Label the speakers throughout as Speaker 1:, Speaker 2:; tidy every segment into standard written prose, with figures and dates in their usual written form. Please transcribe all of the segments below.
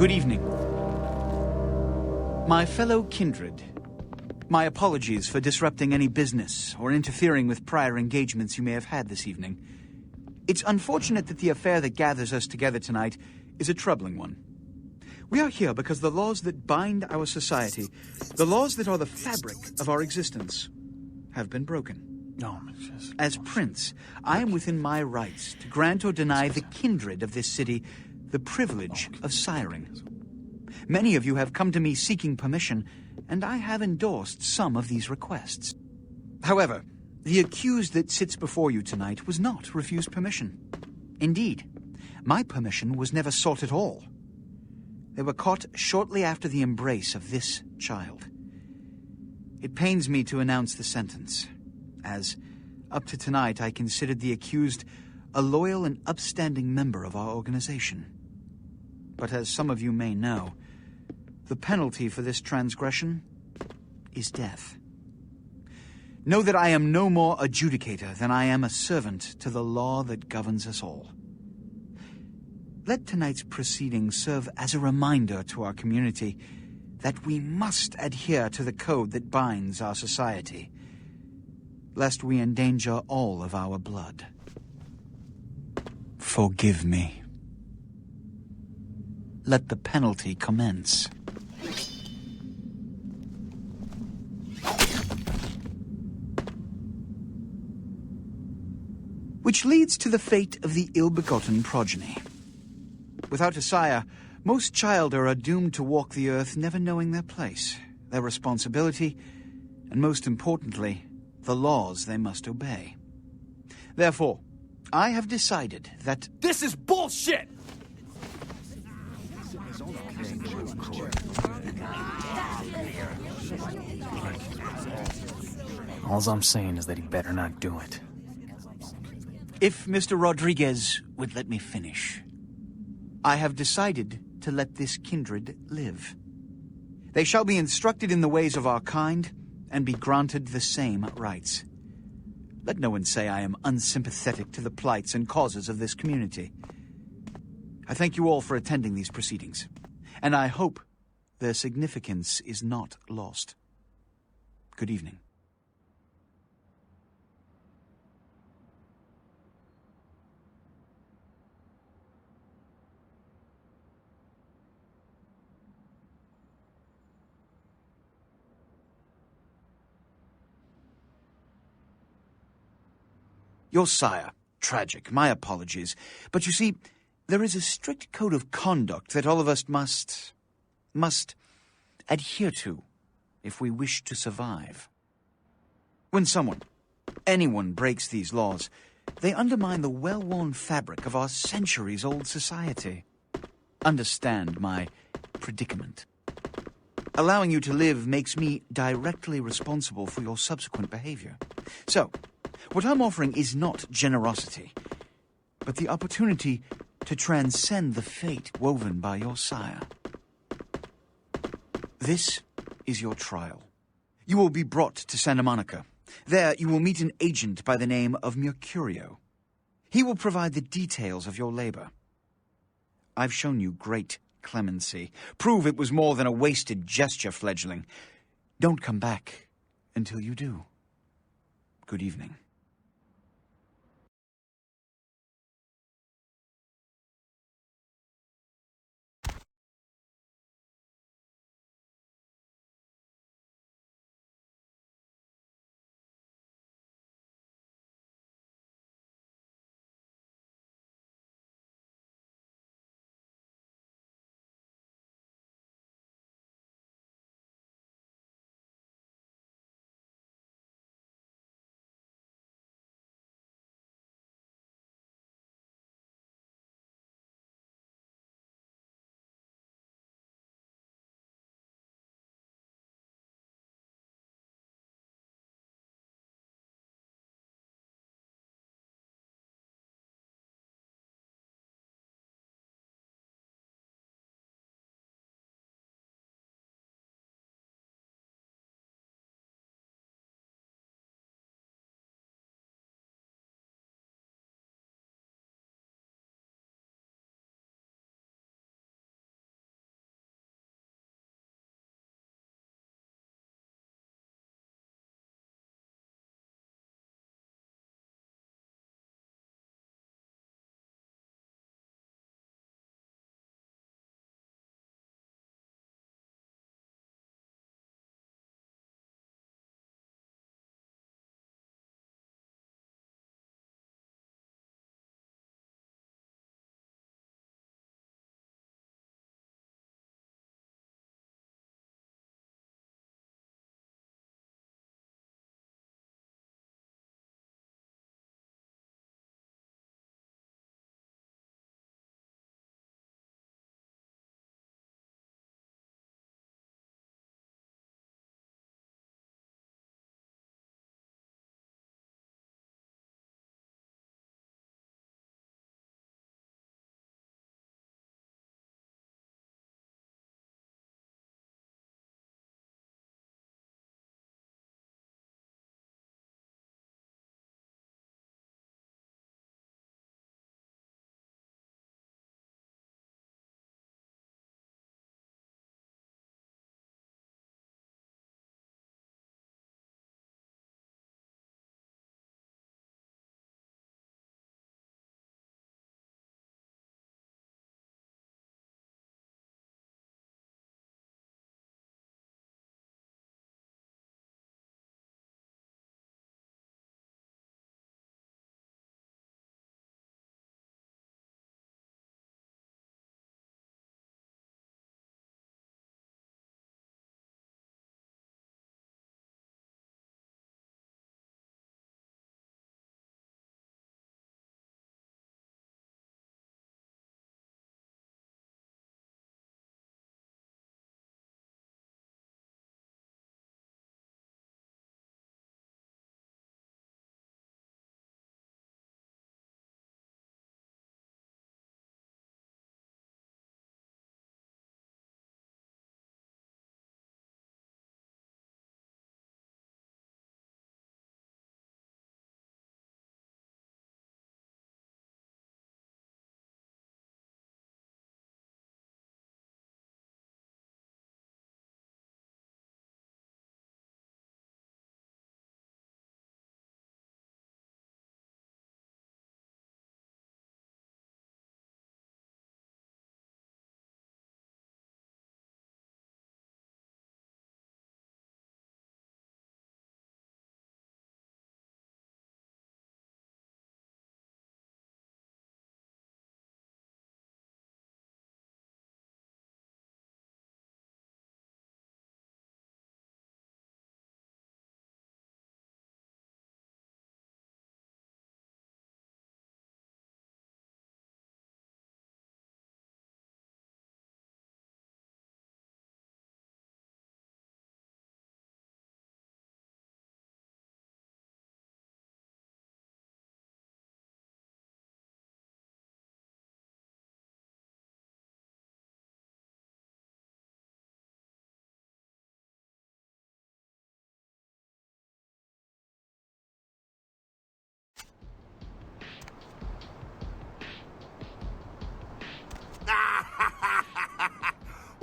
Speaker 1: Good evening. My fellow kindred, my apologies for disrupting any business or interfering with prior engagements you may have had this evening. It's unfortunate that the affair that gathers us together tonight is a troubling one. We are here because the laws that bind our society, the laws that are the fabric of our existence, have been broken. As Prince, I am within my rights to grant or deny the kindred of this city the privilege of siring. Many of you have come to me seeking permission, and I have endorsed some of these requests. However, the accused that sits before you tonight was not refused permission. Indeed, my permission was never sought at all. They were caught shortly after the embrace of this child. It pains me to announce the sentence, as up to tonight I considered the accused a loyal and upstanding member of our organization. But as some of you may know, the penalty for this transgression is death. Know that I am no more adjudicator than I am a servant to the law that governs us all. Let tonight's proceedings serve as a reminder to our community that we must adhere to the code that binds our society, lest we endanger all of our blood. Forgive me. Let the penalty commence. Which leads to the fate of the ill-begotten progeny. Without a sire, most childer are doomed to walk the earth never knowing their place, their responsibility, and most importantly, the laws they must obey. Therefore, I have decided that...
Speaker 2: This is bullshit!
Speaker 3: All I'm saying is that he better not do it.
Speaker 1: If Mr. Rodriguez would let me finish. I have decided to let this kindred live. They shall be instructed in the ways of our kind and be granted the same rights. Let no one say I am unsympathetic to the plights and causes of this community. I thank you all for attending these proceedings, and I hope their significance is not lost. Good evening. Your sire, tragic, my apologies. But you see, there is a strict code of conduct that all of us must adhere to if we wish to survive. When anyone breaks these laws, they undermine the well-worn fabric of our centuries-old society. Understand my predicament. Allowing you to live makes me directly responsible for your subsequent behavior. So, what I'm offering is not generosity, but the opportunity to transcend the fate woven by your sire. This is your trial. You will be brought to Santa Monica. There you will meet an agent by the name of Mercurio. He will provide the details of your labor. I've shown you great clemency. Prove it was more than a wasted gesture, fledgling. Don't come back until you do. Good evening.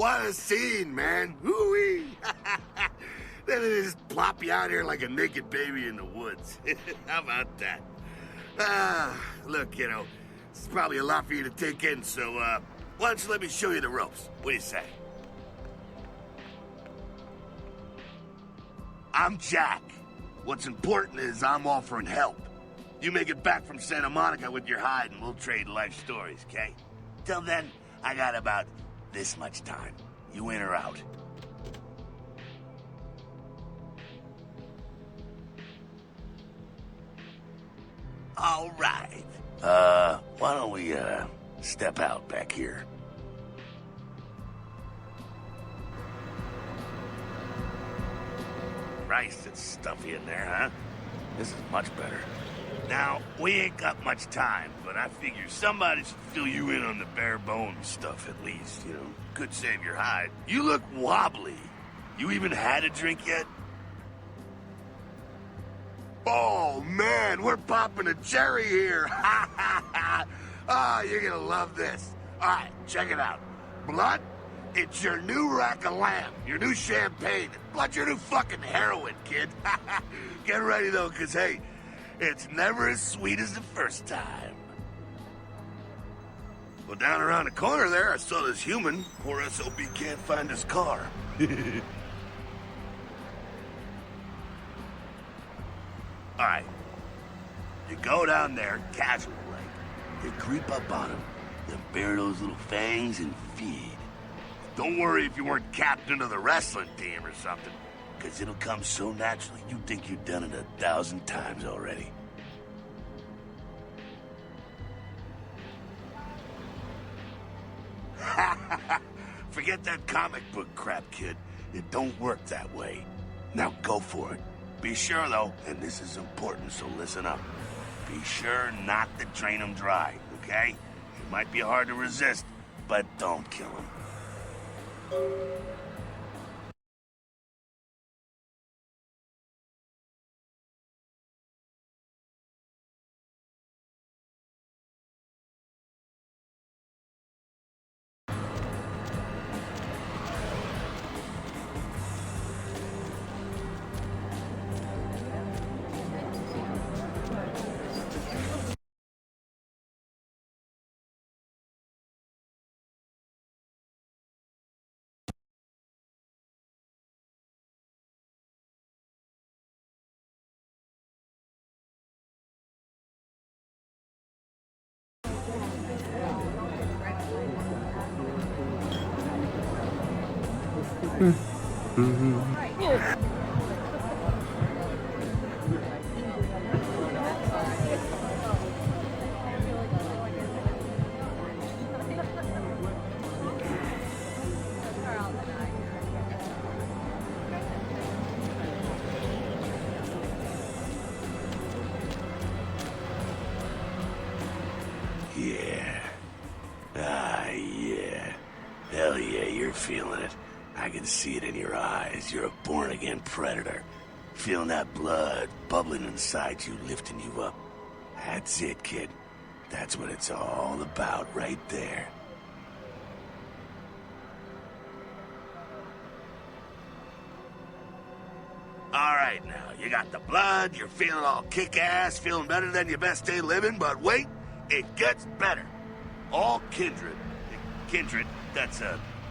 Speaker 2: What a scene, man. Woo-wee. Then they just plop you out here like a naked baby in the woods. How about that? Look, kiddo, it's probably a lot for you to take in, so, why don't you let me show you the ropes? What do you say? I'm Jack. What's important is I'm offering help. You make it back from Santa Monica with your hide and we'll trade life stories, okay? Till then, I got about this much time. You in or out? All right. Why don't we, step out back here? Christ, it's stuffy in there, huh? This is much better. Now, we ain't got much time, but I figure somebody should fill you in on the bare bones stuff at least, you know? Could save your hide. You look wobbly. You even had a drink yet? Oh, man, we're popping a cherry here. Ha, ha, ha. Oh, you're gonna love this. All right, check it out. Blood, it's your new rack of lamb, your new champagne. Blood, your new fucking heroin, kid. Get ready, though, because, hey, it's never as sweet as the first time. Well, down around the corner there, I saw this human. Poor SOB can't find his car. All right. You go down there, casual like. You creep up on him, then bare those little fangs and feed. Don't worry if you weren't captain of the wrestling team or something, because it'll come so naturally you think you've done it 1,000 times already. Forget that comic book crap, kid. It don't work that way. Now go for it. Be sure, though, and this is important, so listen up. Be sure not to drain him dry, okay? It might be hard to resist, but don't kill him. Yeah. Ah, yeah. Hell yeah, you're feeling it. I can see it in your eyes. You're a born-again predator. Feeling that blood bubbling inside you, lifting you up. That's it, kid. That's what it's all about right there. All right, now, you got the blood, you're feeling all kick-ass, feeling better than your best day living, but wait, it gets better. All kindred, that's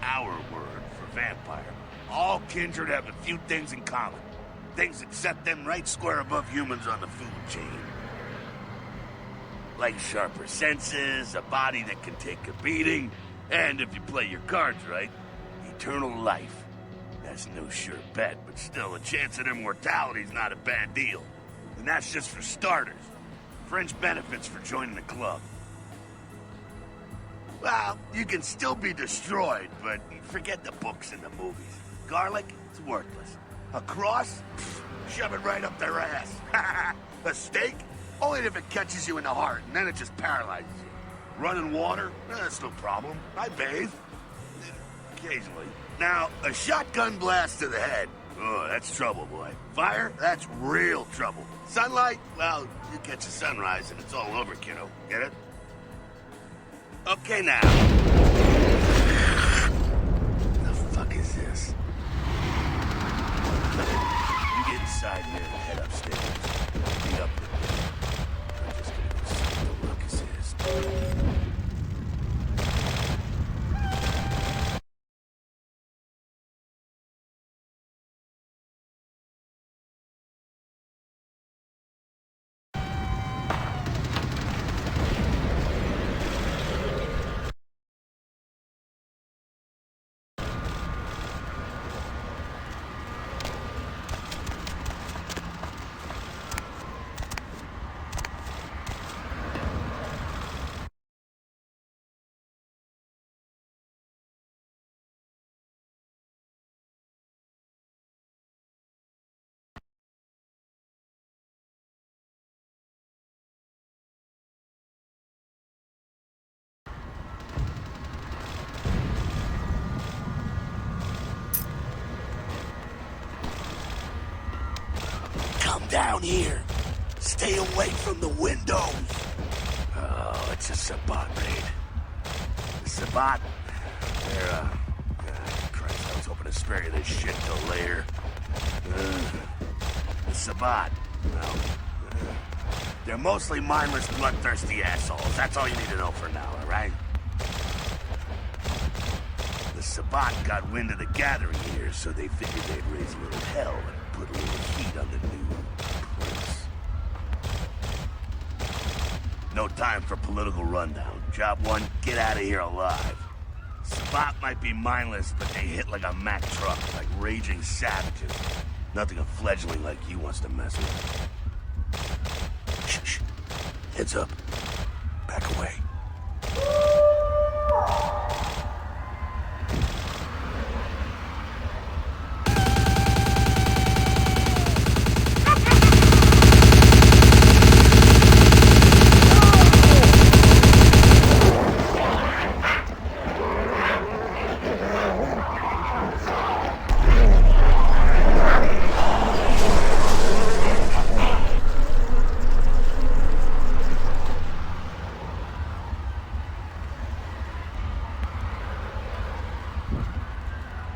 Speaker 2: our word for vampire. All kindred have a few things in common. Things that set them right square above humans on the food chain. Like sharper senses, a body that can take a beating, and if you play your cards right, eternal life. That's no sure bet, but still, a chance at immortality's not a bad deal. And that's just for starters. Fringe benefits for joining the club. Well, you can still be destroyed, but forget the books and the movies. Garlic, it's worthless. A cross? Pfft, shove it right up their ass. A stake? Only if it catches you in the heart, and then it just paralyzes you. Running water? That's no problem. I bathe. Occasionally. Now, a shotgun blast to the head. Oh, that's trouble, boy. Fire? That's real trouble. Sunlight? Well, you catch a sunrise and it's all over, kiddo. Get it? Okay, now. The You get inside here and head upstairs. Meet up with me. I'm just gonna go see what the ruckus is. Come down here. Stay away from the windows. Oh, it's a Sabbat raid. The Sabbat? They're, Christ, I was hoping to spare you this shit till later. The Sabbat, well, they're mostly mindless, bloodthirsty assholes. That's all you need to know for now, alright? The Sabbat got wind of the gathering here, so they figured they'd raise a little hell and put a little heat on the new prince. No time for political rundown. Job one, get out of here alive. Sabbat might be mindless, but they hit like a Mack truck, like raging savages. Nothing a fledgling like you wants to mess with. Shh, shh. Heads up. Back away.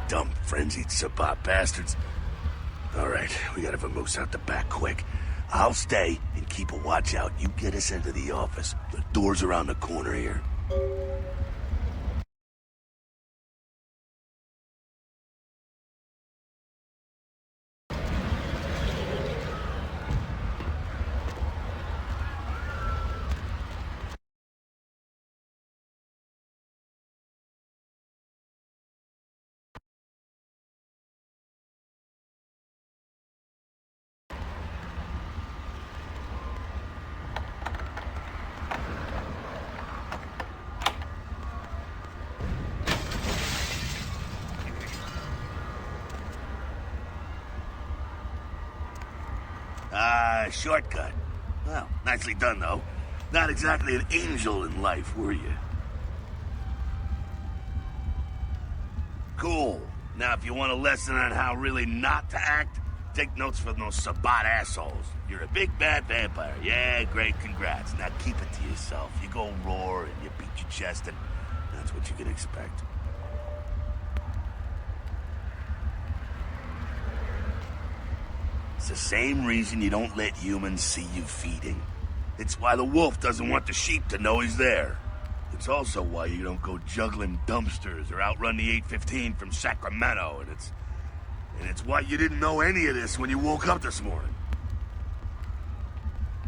Speaker 2: Dumb, frenzied Sabbat bastards. Alright, we gotta vamoose out the back quick. I'll stay and keep a watch out. You get us into the office. The door's around the corner here. Shortcut. Well, nicely done, though. Not exactly an angel in life, were you? Cool. Now, if you want a lesson on how really not to act, take notes from those Sabbat assholes. You're a big, bad vampire. Yeah, great, congrats. Now keep it to yourself. You go roar and you beat your chest, and that's what you can expect. It's the same reason you don't let humans see you feeding. It's why the wolf doesn't want the sheep to know he's there. It's also why you don't go juggling dumpsters or outrun the 815 from Sacramento, and it's why you didn't know any of this when you woke up this morning.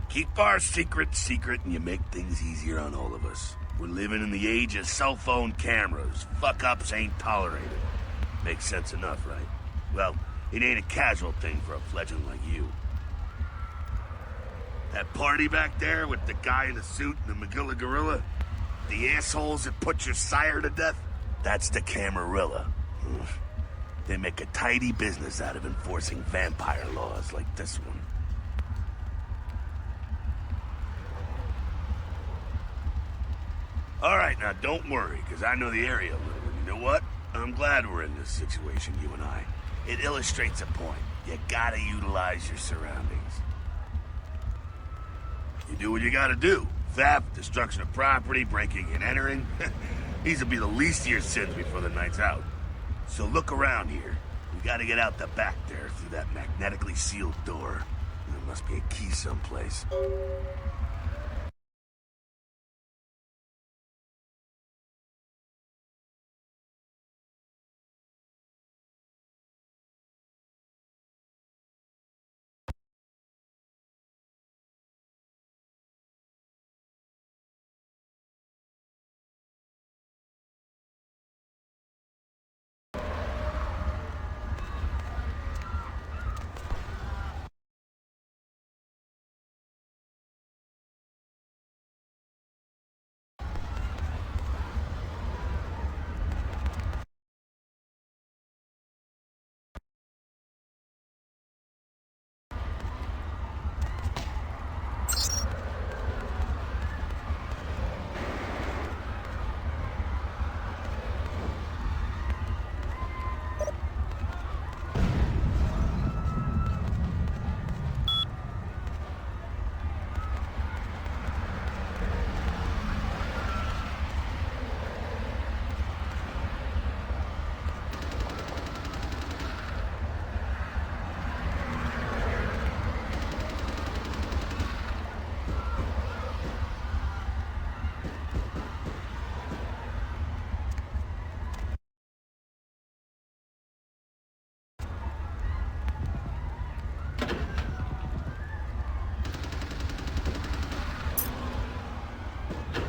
Speaker 2: Keep our secret, and you make things easier on all of us. We're living in the age of cell phone cameras. Fuck-ups ain't tolerated. Makes sense enough, right? Well, it ain't a casual thing for a fledgling like you. That party back there with the guy in the suit and the Magilla gorilla? The assholes that put your sire to death? That's the Camarilla. They make a tidy business out of enforcing vampire laws like this one. Alright, now don't worry, because I know the area a little. And you know what? I'm glad we're in this situation, you and I. It illustrates a point. You gotta utilize your surroundings. You do what you gotta do. Theft, destruction of property, breaking and entering. These will be the least of your sins before the night's out. So look around here. We Gotta get out the back there through that magnetically sealed door. There must be a key someplace.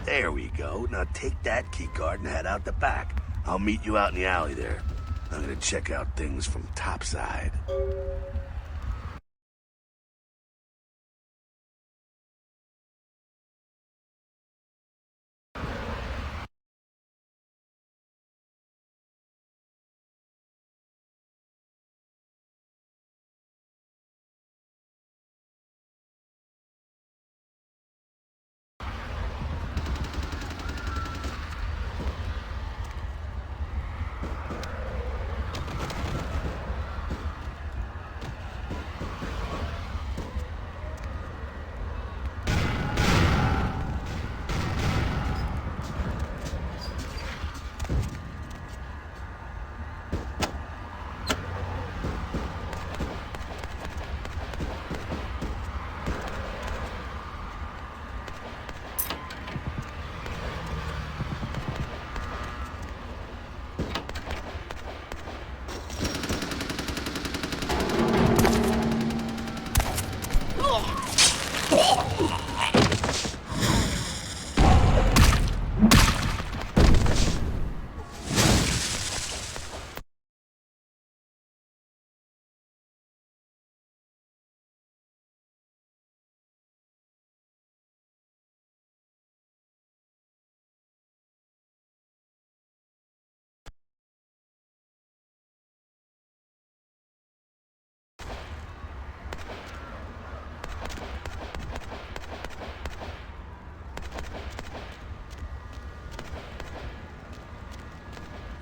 Speaker 2: There we go. Now take that keycard and head out the back. I'll meet you out in the alley there. I'm gonna check out things from topside.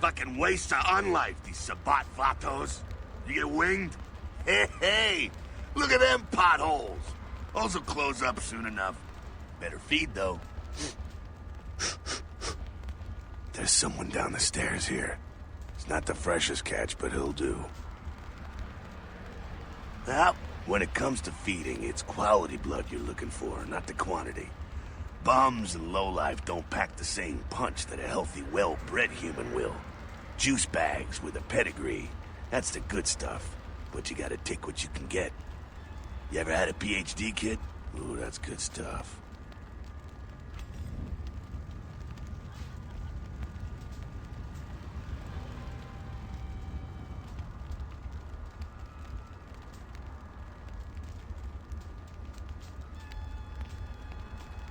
Speaker 2: Fucking waste of unlife, these Sabat Vatos. You get winged? Hey, look at them potholes. Those will close up soon enough. Better feed, though. There's someone down the stairs here. It's not the freshest catch, but he'll do. Well, when it comes to feeding, it's quality blood you're looking for, not the quantity. Bums and lowlife don't pack the same punch that a healthy, well-bred human will. Juice bags with a pedigree, that's the good stuff. But you gotta take what you can get. You ever had a PhD, kid? Ooh, that's good stuff.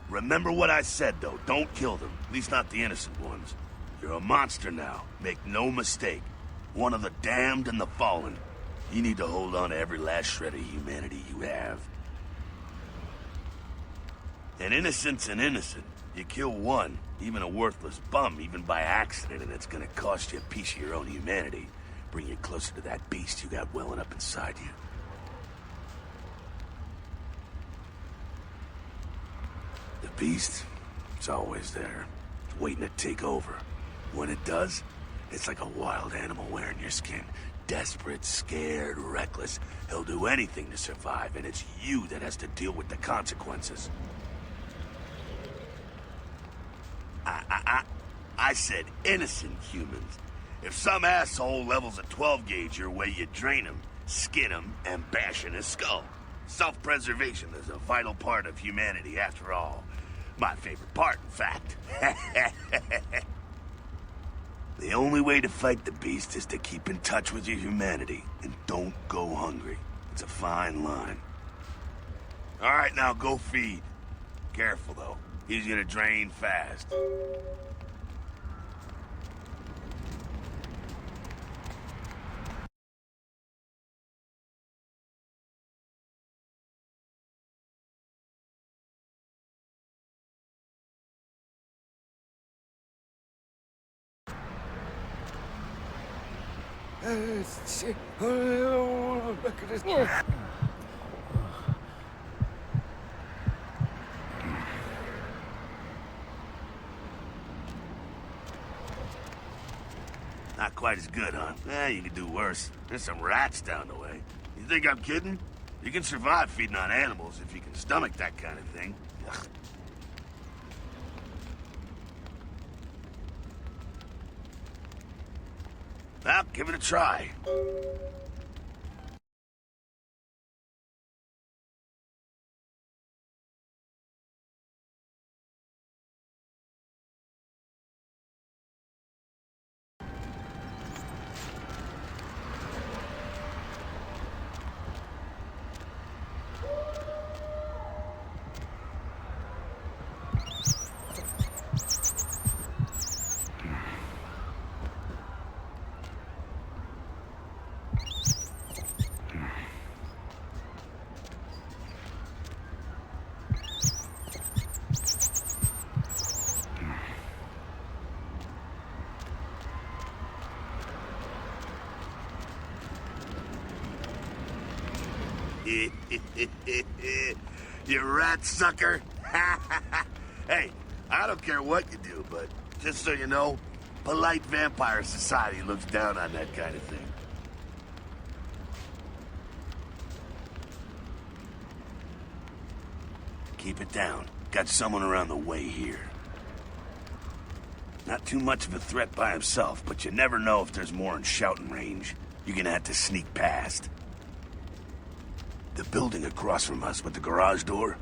Speaker 2: Remember what I said, though. Don't kill them. At least not the innocent ones. You're a monster now. Make no mistake. One of the damned and the fallen. You need to hold on to every last shred of humanity you have. And innocent's an innocent. You kill one, even a worthless bum, even by accident, and it's gonna cost you a piece of your own humanity. Bring you closer to that beast you got welling up inside you. The beast, it's always there. It's waiting to take over. When it does, it's like a wild animal wearing your skin, desperate, scared, reckless. He'll do anything to survive, and it's you that has to deal with the consequences. I said innocent humans. If some asshole levels a 12 gauge your way, you drain him, skin him, and bash in his skull. Self-preservation is a vital part of humanity, after all. My favorite part, in fact. The only way to fight the beast is to keep in touch with your humanity, and don't go hungry. It's a fine line. All right, now go feed. Careful, though. He's gonna drain fast. Not quite as good, huh? You could do worse. There's some rats down the way. You think I'm kidding? You can survive feeding on animals if you can stomach that kind of thing. Ugh. Well, give it a try. You rat sucker. Hey, I don't care what you do, but just so you know, polite vampire society looks down on that kind of thing. Keep it down. Got someone around the way here. Not too much of a threat by himself, but you never know if there's more in shouting range. You're gonna have to sneak past. The building across from us with the garage door,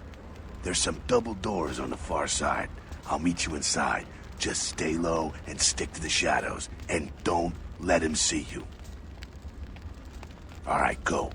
Speaker 2: there's some double doors on the far side. I'll meet you inside. Just stay low and stick to the shadows, and don't let him see you. All right, go.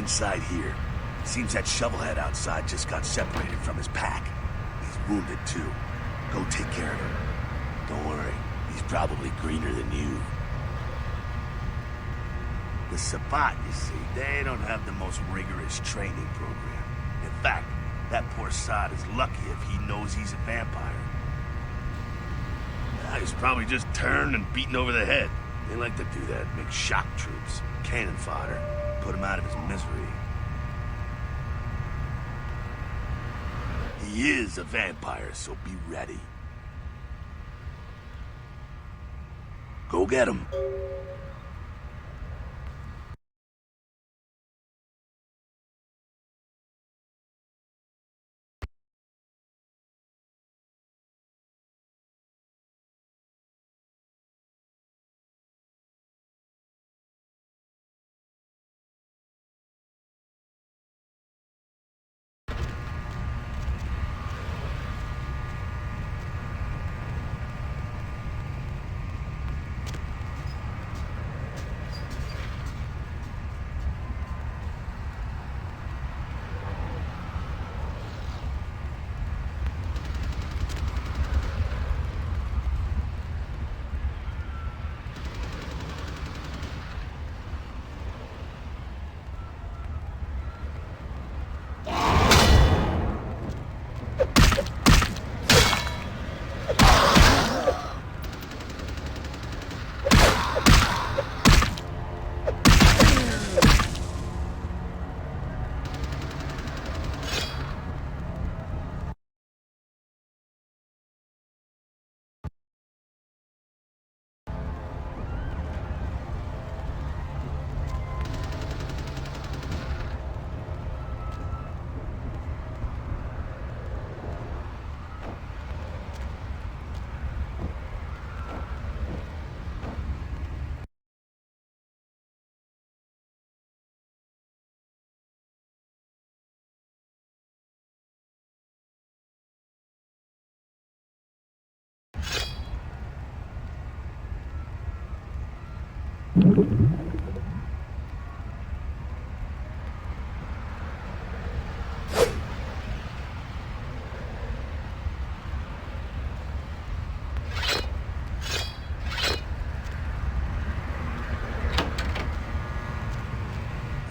Speaker 2: inside here. Seems that shovelhead outside just got separated from his pack. He's wounded too. Go take care of him. Don't worry, he's probably greener than you. The Sabbat, you see, they don't have the most rigorous training program. In fact, that poor sod is lucky if he knows he's a vampire. He's probably just turned and beaten over the head. They like to do that, make shock troops, cannon fodder, put him out of his misery. He is a vampire, so be ready. Go get him.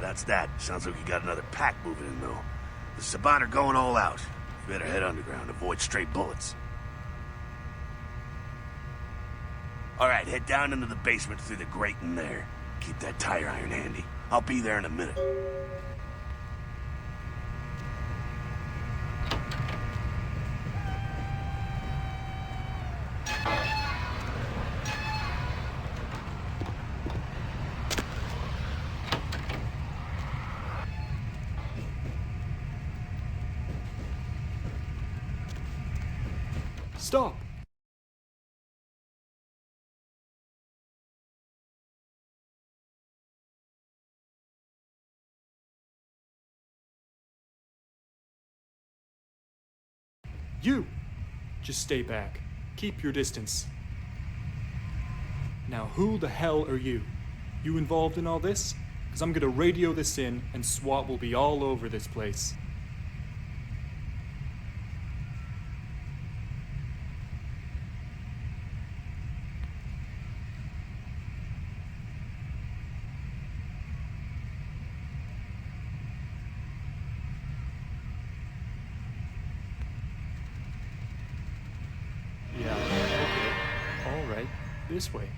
Speaker 2: That's that. Sounds like you got another pack moving in, though. The Sabbat are going all out. You better head underground, avoid straight bullets. Alright, head down into the basement through the grate in there. Keep that tire iron handy. I'll be there in a minute.
Speaker 4: Stop! You! Just stay back. Keep your distance. Now who the hell are you? You involved in all this? Because I'm gonna radio this in and SWAT will be all over this place. Yeah, okay. Alright, this way.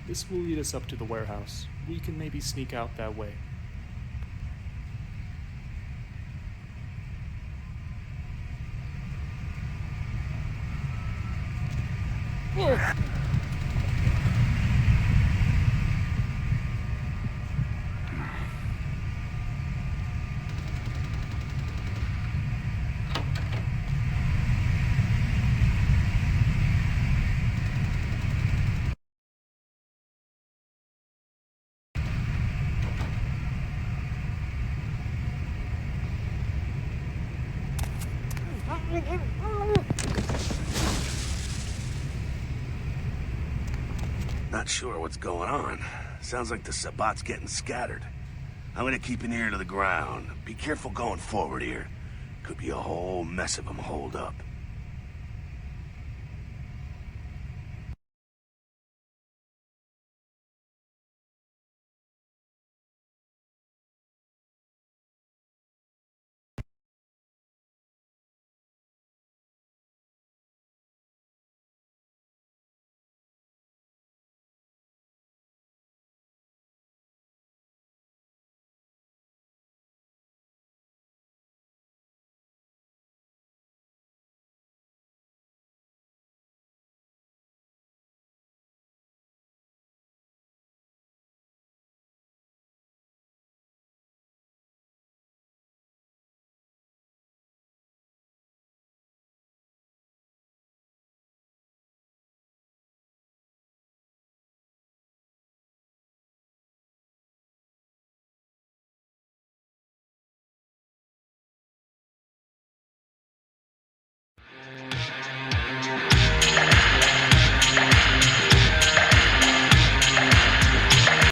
Speaker 4: This will lead us up to the warehouse. We can maybe sneak out that way.
Speaker 2: Not sure what's going on. Sounds like the Sabbat's getting scattered. I'm gonna keep an ear to the ground. Be careful going forward here. Could be a whole mess of them holed up.